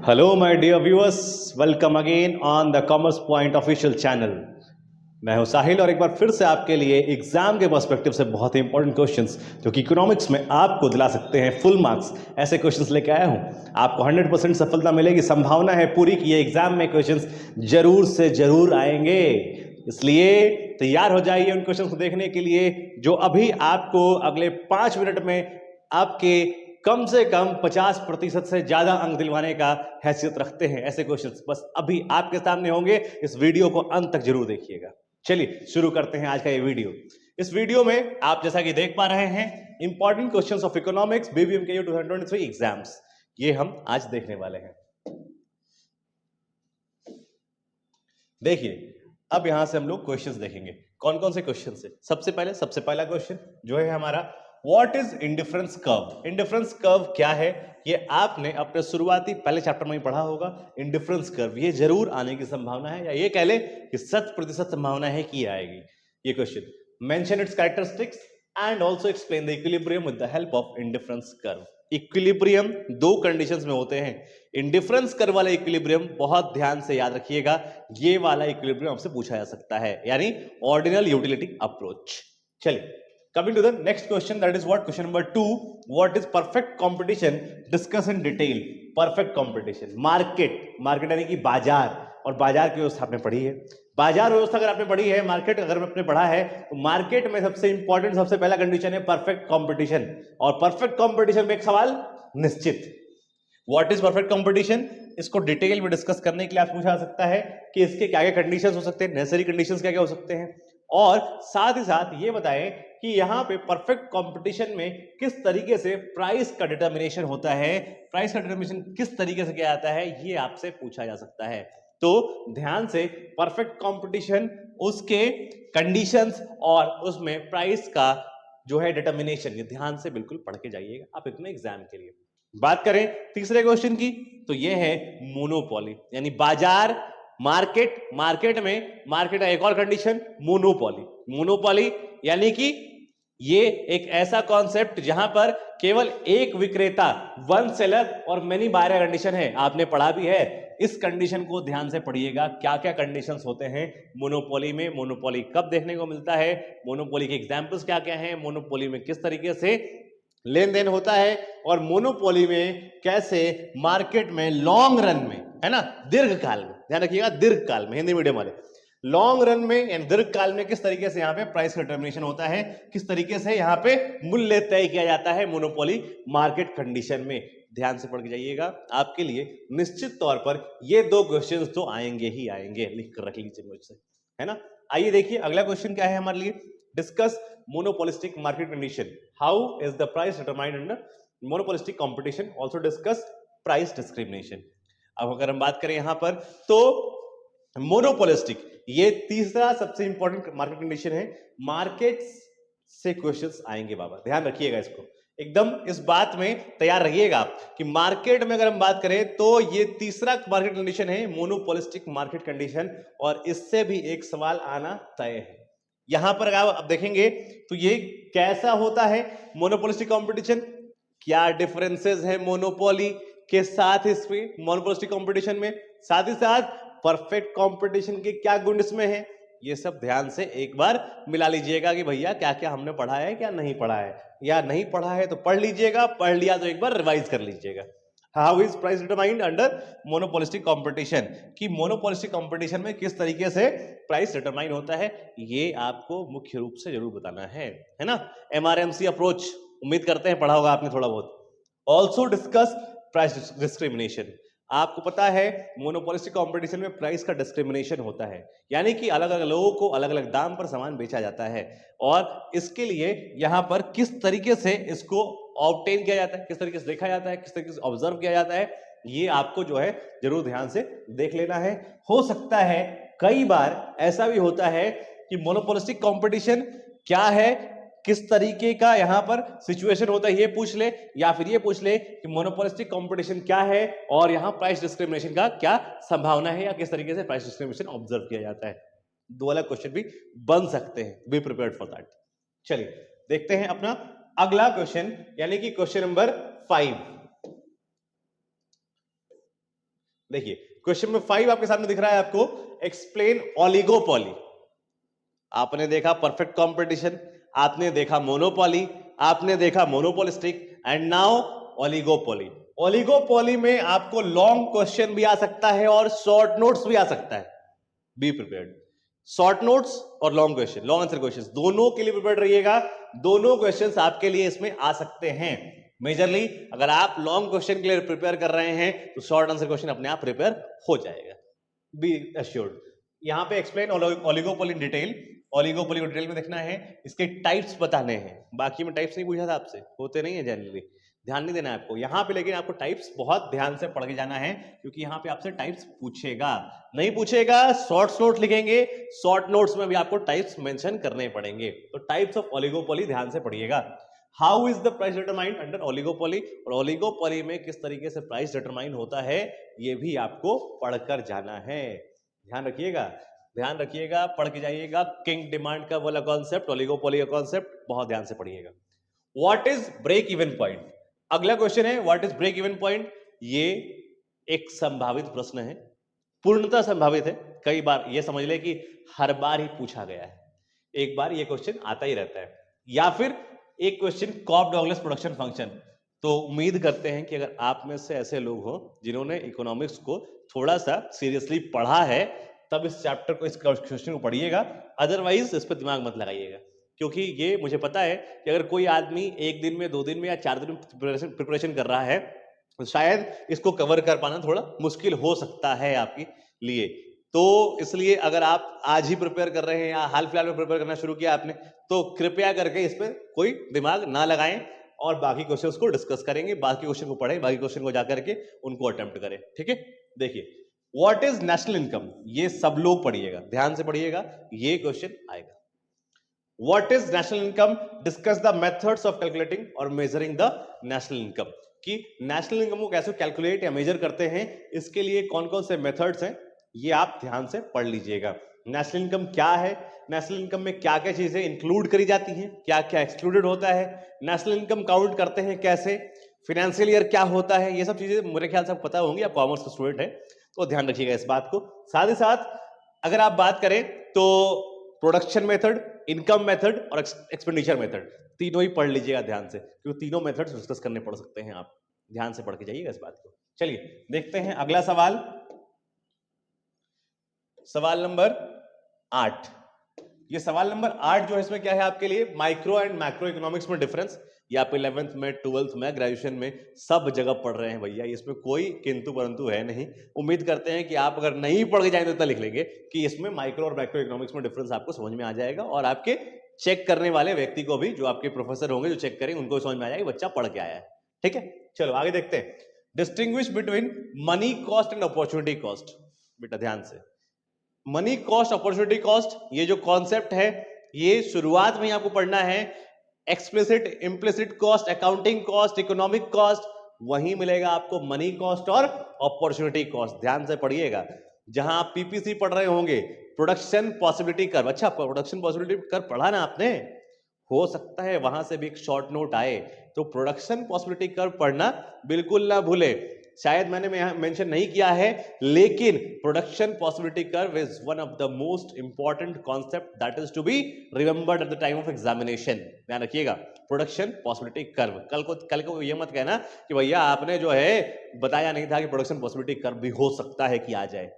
Hello my dear viewers, welcome again on the commerce point official channel. मैं हूं साहिल और एक बार फिर से आपके लिए एग्जाम के पर्सपेक्टिव से बहुत ही इंपॉर्टेंट क्वेश्चंस जो कि इकोनॉमिक्स में आपको दिला सकते हैं फुल मार्क्स, ऐसे क्वेश्चंस लेके आया हूं। आपको 100% सफलता मिलेगी, संभावना है पूरी कि ये एग्जाम में क्वेश्चंस जरूर से जरूर आएंगे। इसलिए तैयार हो जाइए उन क्वेश्चंस को देखने के लिए जो अभी आपको अगले 5 मिनट में आपके कम से कम 50% से ज्यादा अंक दिलवाने का हैसियत रखते हैं। ऐसे क्वेश्चंस बस अभी आपके सामने होंगे, इस वीडियो को अंत तक जरूर देखिएगा। चलिए शुरू करते हैं आज का ये वीडियो। इस वीडियो में आप जैसा कि देख पा रहे हैं important questions of economics BBMKU 2023 exams, ये हम आज देखने वाले हैं। देखिए अब यहां से हम लोग क्वेश्चंस देखेंगे। कौन कौन से क्वेश्चन है? सबसे पहला क्वेश्चन जो है हमारा, what is indifference curve. Indifference curve क्या है? ये आपने अपने शुरुआती पहले चैप्टर में ही पढ़ा होगा। इंडिफरेंस कर्व ये जरूर आने की संभावना है, या ये कह ले कि 100% संभावना है कि आएगी ये question. Mention it's characteristics and also explain the equilibrium with the help of indifference curve. Equilibrium दो कंडीशंस में होते हैं। इंडिफरेंस कर्व वाला इक्विलिब्रियम बहुत ध्यान से याद रखिएगा, ये वाला इक्विलिब्रियम आपसे पूछा जा सकता है, यानी ऑर्डिनल यूटिलिटी अप्रोच। चलिए coming to the next question, that is what question number 2, what is perfect competition, discuss in detail। perfect competition, market यानी कि बाजार, और बाजार की व्यवस्था आपने पढ़ी है। बाजार व्यवस्था अगर आपने पढ़ी है, मार्केट अगर आपने पढ़ा है, तो मार्केट में सबसे इंपॉर्टेंट सबसे पहला कंडीशन है परफेक्ट कंपटीशन। और परफेक्ट कंपटीशन में एक सवाल निश्चित, व्हाट इज परफेक्ट कंपटीशन, इसको डिटेल में डिस्कस करने के लिए आपसे पूछा जा सकता है कि इसके क्या क्या कंडीशंस हो सकते हैं, नेसेसरी कंडीशंस क्या क्या हो सकते हैं, और साथ ही साथ ये बताएं कि यहां पे परफेक्ट कंपटीशन में किस तरीके से प्राइस का डिटर्मिनेशन होता है, प्राइस का डिटर्मिनेशन किस तरीके से किया जाता है, ये आपसे पूछा जा सकता है। तो ध्यान से परफेक्ट कंपटीशन, उसके कंडीशंस और उसमें प्राइस का जो है डिटर्मिनेशन, ये ध्यान से बिल्कुल पढ़ के जाइएगा आप अपने एग्जाम के लिए। बात करें तीसरे क्वेश्चन की, तो ये है मोनोपोली, यानी बाजार, मार्केट का एक और कंडीशन मोनोपोली यानी कि ये एक ऐसा कॉन्सेप्ट जहां पर केवल एक विक्रेता, वन सेलर और मेनी बायर कंडीशन है, आपने पढ़ा भी है। इस कंडीशन को ध्यान से पढ़िएगा, क्या क्या कंडीशंस होते हैं मोनोपोली में, मोनोपोली कब देखने को मिलता है, मोनोपोली के एग्जांपल्स क्या क्या हैं, मोनोपोली में किस तरीके से लेन देन होता है, और मोनोपोली में कैसे मार्केट में लॉन्ग रन में, है ना, दीर्घकाल में, ध्यान रखिएगा दीर्घकाल में, हिंदी मीडियम वाले, लॉन्ग रन में यानी दीर्घकाल में किस तरीके से यहाँ पे प्राइस का डिटर्मिनेशन होता है, किस तरीके से यहाँ पे मूल्य तय किया जाता है मोनोपोली मार्केट कंडीशन में। ध्यान से पढ़ के जाइएगा, आपके लिए निश्चित तौर पर ये दो क्वेश्चंस तो आएंगे ही आएंगे, लिख कर रख लीजिए मुझसे, है ना। आइए देखिए अगला क्वेश्चन क्या है हमारे लिए, discuss monopolistic market condition, how is the price determined under monopolistic competition, also discuss price discrimination. अब अगर हम बात करें यहां पर, तो मोनोपोलिस्टिक ये तीसरा सबसे इंपॉर्टेंट मार्केट कंडीशन है। मार्केट से क्वेश्चंस आएंगे बाबा, ध्यान रखिएगा इसको, एकदम इस बात में तैयार रहिएगा आप कि मार्केट में अगर हम बात करें तो ये तीसरा मार्केट कंडीशन है मोनोपोलिस्टिक मार्केट कंडीशन, और इससे भी एक सवाल आना तय है। यहां पर अगर आप देखेंगे तो ये कैसा होता है मोनोपोलिस्टिक कंपटीशन, क्या डिफरेंसेस है मोनोपोली के साथ इसमें मोनोपोलिस्टिक कंपटीशन में, साथ ही साथ परफेक्ट कंपटीशन के क्या गुण इसमें है, ये सब ध्यान से एक बार मिला लीजिएगा कि भैया क्या क्या हमने पढ़ा है क्या नहीं पढ़ा है, या नहीं पढ़ा है तो पढ़ लीजिएगा, पढ़ लिया तो एक बार रिवाइज कर लीजिएगा। How is price determined under monopolistic competition, कि मोनोपोलिस्टिक कंपटीशन में किस तरीके से प्राइस डिटरमाइन होता है, ये आपको मुख्य रूप से जरूर बताना है ना। एमआरएमसी अप्रोच उम्मीद करते हैं पढ़ा होगा आपने थोड़ा बहुत। ऑल्सो डिस्कस प्राइस डिस्क्रिमिनेशन, आपको पता है मोनोपोलिस्टिक कंपटीशन में प्राइस का डिस्क्रिमिनेशन होता है, यानी कि अलग अलग लोगों को अलग अलग दाम पर सामान बेचा जाता है, और इसके लिए यहां पर किस तरीके से इसको ऑब्टेन किया जाता है, किस तरीके से देखा जाता है, किस तरीके से ऑब्जर्व किया जाता है, ये आपको जो है जरूर ध्यान से देख लेना है। हो सकता है कई बार ऐसा भी होता है कि मोनोपोलिस्टिक कंपटीशन क्या है, किस तरीके का यहां पर सिचुएशन होता है, ये पूछ ले, या फिर ये पूछ ले कि मोनोपोलिस्टिक कंपटीशन क्या है और यहां प्राइस डिस्क्रिमिनेशन का क्या संभावना है, या किस तरीके से प्राइस डिस्क्रिमिनेशन ऑब्जर्व किया जाता है। दो वाला क्वेश्चन भी बन सकते हैं, बी प्रिपेयर्ड फॉर दैट। चलिए देखते हैं अपना अगला क्वेश्चन, यानी कि क्वेश्चन नंबर 5। देखिए क्वेश्चन में 5 आपके सामने दिख रहा है आपको, एक्सप्लेन ओलिगोपॉली। आपने देखा परफेक्ट कंपटीशन, आपने देखा मोनोपोली, आपने देखा monopolistic, and now oligopoly. Oligopoly में आपको लॉन्ग क्वेश्चन भी आ सकता है और शॉर्ट नोट्स भी आ सकता है, बी प्रिपेयर्ड। शॉर्ट नोट्स और long question, long answer questions दोनों के लिए प्रिपेयर्ड रहिएगा। दोनों क्वेश्चंस आपके लिए इसमें आ सकते हैं। मेजरली अगर आप लॉन्ग क्वेश्चन के लिए प्रिपेयर कर रहे हैं तो शॉर्ट आंसर क्वेश्चन अपने आप प्रिपेयर हो जाएगा, बी अश्योर्ड। यहां पे explain oligopoly in detail, oligopoly को डिटेल में देखना है, इसके टाइप्स बताने हैं। बाकी में टाइप्स नहीं पूछा था आपसे, होते नहीं है जनरली, ध्यान नहीं देना है आपको यहाँ पे, लेकिन आपको टाइप्स बहुत ध्यान से पढ़ के जाना है, क्योंकि यहाँ पे आपसे टाइप्स पूछेगा। नहीं पूछेगा शॉर्ट नोट लिखेंगे, शॉर्ट नोट्स में भी आपको टाइप्स मेंशन करने पड़ेंगे। तो टाइप्स ऑफ ओलिगोपोली ध्यान से पढ़िएगा। How is the price determined under oligopoly, और ओलिगोपोली में किस तरीके से प्राइस डिटरमाइन होता है ये भी आपको पढ़कर जाना है। ध्यान रखिएगा, ध्यान रखिएगा, पढ़ के जाइएगा। किंग डिमांड का वाला कॉन्सेप्ट, ओलिगोपोली का कॉन्सेप्ट बहुत ध्यान से पढ़िएगा। What is break even point, अगला क्वेश्चन है what is break even point. ये एक संभावित प्रश्न है, पूर्णतः संभावित है। कई बार ये समझ ले कि हर बार ही पूछा गया है, एक बार ये क्वेश्चन आता ही रहता है। या फिर एक question Cobb Douglas production function. तो उम्मीद करते हैं कि अगर आप में से ऐसे लोग हो जिन्होंने इकोनॉमिक्स को थोड़ा सा सीरियसली पढ़ा है, तब इस चैप्टर को, इस क्वेश्चन को पढ़िएगा। अदरवाइज इस पर दिमाग मत लगाइएगा, क्योंकि ये मुझे पता है कि अगर कोई आदमी एक दिन में, 2 दिन में या 4 दिन में प्रिपरेशन कर रहा है तो शायद इसको कवर कर पाना थोड़ा मुश्किल हो सकता है आपके लिए। तो इसलिए अगर आप आज ही प्रिपेयर कर रहे हैं या हाल फिलहाल में प्रिपेयर करना शुरू किया आपने, तो कृपया करके इस पर कोई दिमाग ना लगाएं और बाकी क्वेश्चंस को डिस्कस करेंगे, बाकी क्वेश्चन को पढ़ें, बाकी क्वेश्चन को जाकर के उनको अटेम्प्ट करें। ठीक है, देखिए व्हाट इज नेशनल इनकम, ये सब लोग पढ़िएगा, ध्यान से पढ़िएगा, ये क्वेश्चन आएगा। What is national income? Discuss the methods of calculating or measuring the national income. कि नेशनल इनकम को कैसे कैलकुलेट या मेजर करते हैं, इसके लिए कौन कौन से मेथड्स हैं, ये आप ध्यान से पढ़ लीजिएगा। नेशनल इनकम क्या है, नेशनल इनकम में क्या क्या चीजें इंक्लूड करी जाती हैं, क्या क्या एक्सक्लूडेड होता है, नेशनल इनकम काउंट करते हैं कैसे, फाइनेंशियल ईयर क्या होता है, ये सब चीजें मेरे ख्याल से पता होंगी, आप कॉमर्स का स्टूडेंट है तो ध्यान रखिएगा इस बात को। साथ ही साथ अगर आप बात करें तो प्रोडक्शन मेथड, इनकम मेथड और एक्सपेंडिचर मेथड, तीनों ही पढ़ लीजिएगा ध्यान से, क्योंकि तीनों मेथड्स डिस्कस करने पड़ सकते हैं, आप ध्यान से पढ़ के जाइएगा इस बात को। चलिए देखते हैं अगला सवाल, सवाल नंबर 8। ये सवाल नंबर 8 जो है, इसमें क्या है आपके लिए, माइक्रो एंड मैक्रो इकोनॉमिक्स में डिफरेंस। ये आप 11th में, 12th में, ग्रेजुएशन में सब जगह पढ़ रहे हैं भैया, इसमें कोई किंतु परंतु है नहीं। उम्मीद करते हैं कि आप अगर नहीं पढ़ के जाएंगे तो लिख लेंगे कि इसमें माइक्रो और मैक्रो इकोनॉमिक्स में डिफरेंस आपको समझ में आ जाएगा, और आपके चेक करने वाले व्यक्ति को भी, जो आपके प्रोफेसर होंगे जो चेक करेंगे, उनको समझ में आ जाएगा बच्चा पढ़ के आया है। ठीक है, चलो आगे देखते हैं। Distinguish between money cost and opportunity cost. बेटा ध्यान से, मनी कॉस्ट, अपॉर्चुनिटी कॉस्ट, ये जो कॉन्सेप्ट है ये शुरुआत में ही आपको पढ़ना है। Explicit, implicit cost, accounting cost, economic cost, वहीं मिलेगा आपको मनी कॉस्ट और अपॉर्चुनिटी कॉस्ट। ध्यान से पढ़िएगा। जहां आप पीपीसी पढ़ रहे होंगे, प्रोडक्शन पॉसिबिलिटी कर्व, अच्छा प्रोडक्शन पॉसिबिलिटी कर्व पढ़ा ना आपने, हो सकता है वहां से भी एक शॉर्ट नोट आए, तो प्रोडक्शन पॉसिबिलिटी कर्व पढ़ना बिल्कुल ना भूले। शायद मैंने मेंशन नहीं किया है, लेकिन production possibility curve is one of the most important concept that is to be remembered at the time of examination. ध्यान रखिएगा, प्रोडक्शन पॉसिबिलिटी कर्व। कल को ये मत कहना कि भैया आपने जो है बताया नहीं था कि प्रोडक्शन पॉसिबिलिटी कर्व भी हो सकता है कि आ जाए,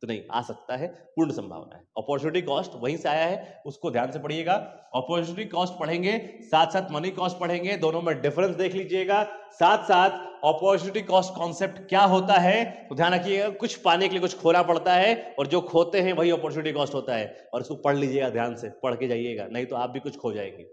तो नहीं, आ सकता है, पूर्ण संभावना है। अपॉर्चुनिटी कॉस्ट वहीं से आया है, उसको ध्यान से पढ़िएगा। अपॉर्चुनिटी कॉस्ट पढ़ेंगे, साथ साथ मनी कॉस्ट पढ़ेंगे, दोनों में डिफरेंस देख लीजिएगा। साथ साथ अपॉर्चुनिटी कॉस्ट कॉन्सेप्ट क्या होता है, तो ध्यान रखिएगा, कुछ पाने के लिए कुछ खोना पड़ता है, और जो खोते हैं वही अपॉर्चुनिटी कॉस्ट होता है, और इसको पढ़ लीजिएगा, ध्यान से पढ़ के जाइएगा, नहीं तो आप भी कुछ खो जाएंगे।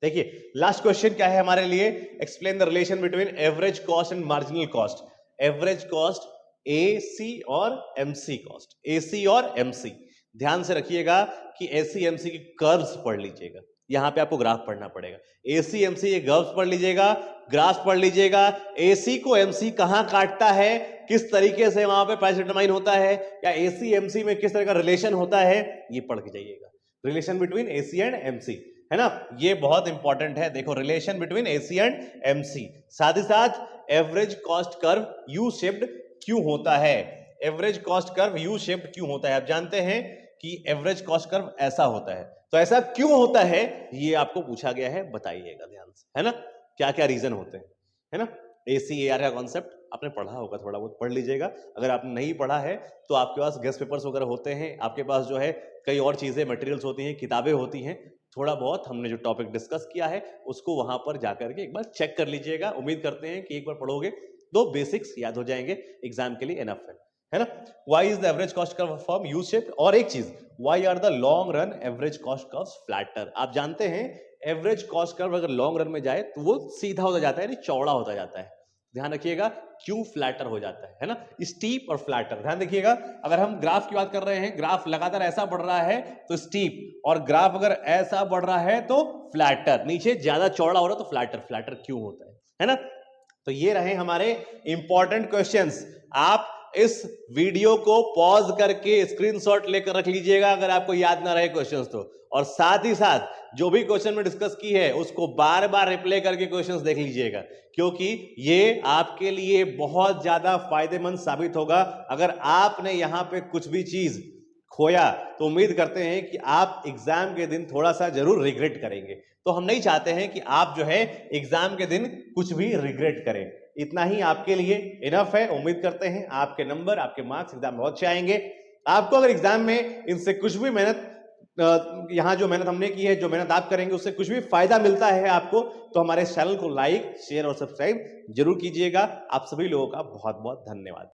देखिए लास्ट क्वेश्चन क्या है हमारे लिए, explain the relation between average cost and marginal cost. Average cost, AC और एमसी कॉस्ट, एसी और एमसी। ध्यान से रखिएगा कि एसी एमसी की कर्व्स पढ़ लीजिएगा, यहां पे आपको ग्राफ पढ़ना पड़ेगा। एसी एमसी के कर्व्स पढ़ लीजिएगा, ग्राफ पढ़ लीजिएगा। एसी को एमसी कहां काटता है, किस तरीके से वहां पे प्राइस डिटरमाइन होता है, या एसी एमसी में किस तरह का रिलेशन होता है, ये पढ़ के जाइएगा। Relation between AC and MC है ना, ये बहुत इंपॉर्टेंट है। देखो relation between AC and MC, साथ ही साथ average cost curve U shaped क्यों होता है, average cost curve U shaped क्यों होता है? आप जानते हैं कि एवरेज कॉस्ट कर्व ऐसा होता है, तो ऐसा क्यों होता है ये आपको पूछा गया है, बताइएगा ध्यान से, है ना? क्या क्या रीजन होते हैं, है ना? ACAR का कॉन्सेप्ट आपने पढ़ा होगा, थोड़ा बहुत पढ़ लीजिएगा। अगर आपने नहीं पढ़ा है तो आपके पास गेस्ट पेपर्स वगैरह होते हैं, आपके पास जो है कई और चीजें, मटेरियल्स होती हैं, किताबें होती हैं। थोड़ा बहुत हमने जो टॉपिक डिस्कस किया है उसको वहां पर जाकर के एक बार चेक कर लीजिएगा। उम्मीद करते हैं कि एक बार पढ़ोगे तो बेसिक्स याद हो जाएंगे, एग्जाम के लिए इनफ है ना? Why is the average cost curve form U shaped? और एक चीज, why are the long run average cost curves flatter? आप जानते हैं एवरेज कॉस्ट कर्व अगर लॉन्ग रन में जाए तो वो सीधा होता जाता है, यानी चौड़ा होता जाता है। ध्यान रखिएगा क्यों फ्लैटर हो जाता है ना? स्टीप और फ्लैटर, ध्यान देखिएगा। अगर हम ग्राफ की बात कर रहे हैं, ग्राफ लगातार ऐसा बढ़ रहा है तो स्टीप, और ग्राफ अगर ऐसा बढ़ रहा है तो फ्लैटर, नीचे ज्यादा चौड़ा हो रहा है तो फ्लैटर। फ्लैटर क्यों होता है ना? तो ये रहे हमारे इंपॉर्टेंट क्वेश्चंस। आप इस वीडियो को पॉज करके स्क्रीनशॉट लेकर रख लीजिएगा अगर आपको याद ना रहे क्वेश्चंस तो, और साथ ही साथ जो भी क्वेश्चन में डिस्कस की है उसको बार बार रिप्ले करके क्वेश्चंस देख लीजिएगा, क्योंकि ये आपके लिए बहुत ज्यादा फायदेमंद साबित होगा। अगर आपने यहां पे कुछ भी चीज खोया तो उम्मीद करते हैं कि आप एग्जाम के दिन थोड़ा सा जरूर रिग्रेट करेंगे। तो हम नहीं चाहते हैं कि आप जो है एग्जाम के दिन कुछ भी रिग्रेट करें। इतना ही आपके लिए इनफ है। उम्मीद करते हैं आपके नंबर, आपके मार्क्स एग्जाम में बहुत अच्छे आएंगे। आपको अगर एग्जाम में इनसे कुछ भी मेहनत, यहां जो मेहनत हमने की है, जो मेहनत आप करेंगे उससे कुछ भी फायदा मिलता है आपको, तो हमारे चैनल को लाइक, शेयर और सब्सक्राइब जरूर कीजिएगा। आप सभी लोगों का बहुत बहुत धन्यवाद।